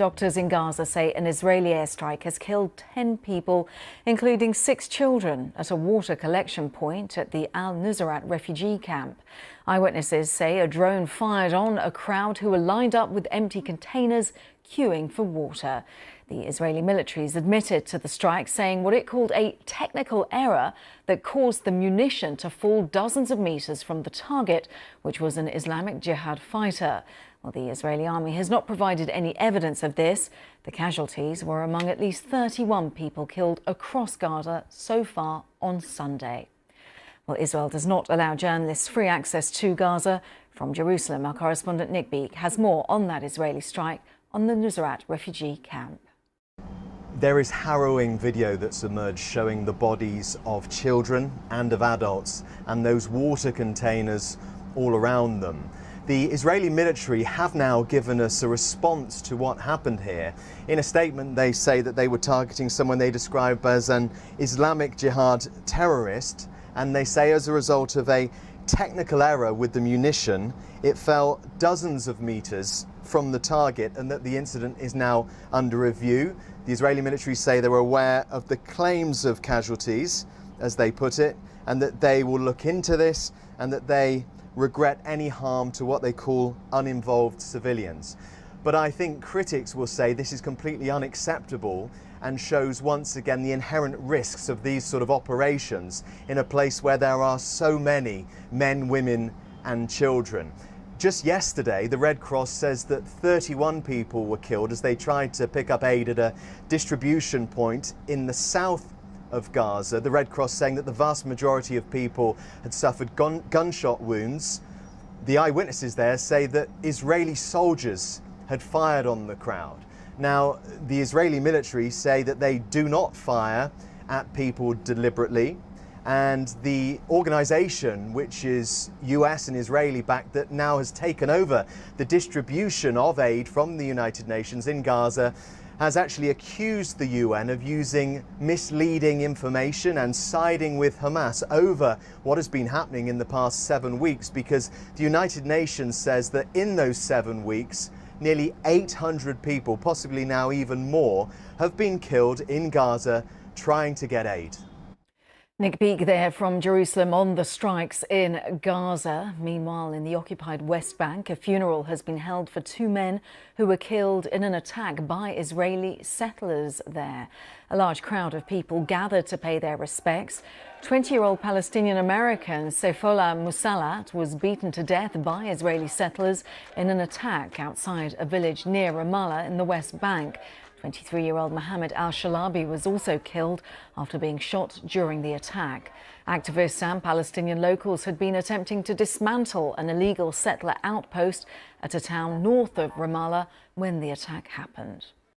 Doctors in Gaza say an Israeli airstrike has killed 10 people, including 6 children, at a water collection point at the al-Nuseirat refugee camp. Eyewitnesses say a drone fired on a crowd who were lined up with empty containers queuing for water. The Israeli military has admitted to the strike, saying what it called a technical error that caused the munition to fall dozens of meters from the target, which was an Islamic Jihad fighter. Well, the Israeli army has not provided any evidence of this. The casualties were among at least 31 people killed across Gaza so far on Sunday. Well, Israel does not allow journalists free access to Gaza. From Jerusalem, our correspondent Nick Beek has more on that Israeli strike on the Nuseirat refugee camp. There is harrowing video that's emerged showing the bodies of children and of adults and those water containers all around them. The Israeli military have now given us a response to what happened here. In a statement, they say that they were targeting someone they describe as an Islamic Jihad terrorist, and they say as a result of a technical error with the munition, it fell dozens of meters from the target, and that the incident is now under review. The Israeli military say they were aware of the claims of casualties, as they put it, and that they will look into this, and that they regret any harm to what they call uninvolved civilians. But I think critics will say this is completely unacceptable and shows once again the inherent risks of these sort of operations in a place where there are so many men, women and children. Just yesterday, the Red Cross says that 31 people were killed as they tried to pick up aid at a distribution point in the south of Gaza. The Red Cross saying that the vast majority of people had suffered gunshot wounds. The eyewitnesses there say that Israeli soldiers had fired on the crowd. Now, the Israeli military say that they do not fire at people deliberately, and the organisation, which is US and Israeli backed, that now has taken over the distribution of aid from the United Nations in Gaza, has actually accused the UN of using misleading information and siding with Hamas over what has been happening in the past 7 weeks, because the United Nations says that in those 7 weeks, nearly 800 people, possibly now even more, have been killed in Gaza trying to get aid. Nick Beek there from Jerusalem on the strikes in Gaza. Meanwhile, in the occupied West Bank, a funeral has been held for 2 men who were killed in an attack by Israeli settlers there. A large crowd of people gathered to pay their respects. 20-year-old Palestinian-American Seyfollah Musalat was beaten to death by Israeli settlers in an attack outside a village near Ramallah in the West Bank. 23-year-old Mohammed al-Shalabi was also killed after being shot during the attack. Activists and Palestinian locals had been attempting to dismantle an illegal settler outpost at a town north of Ramallah when the attack happened.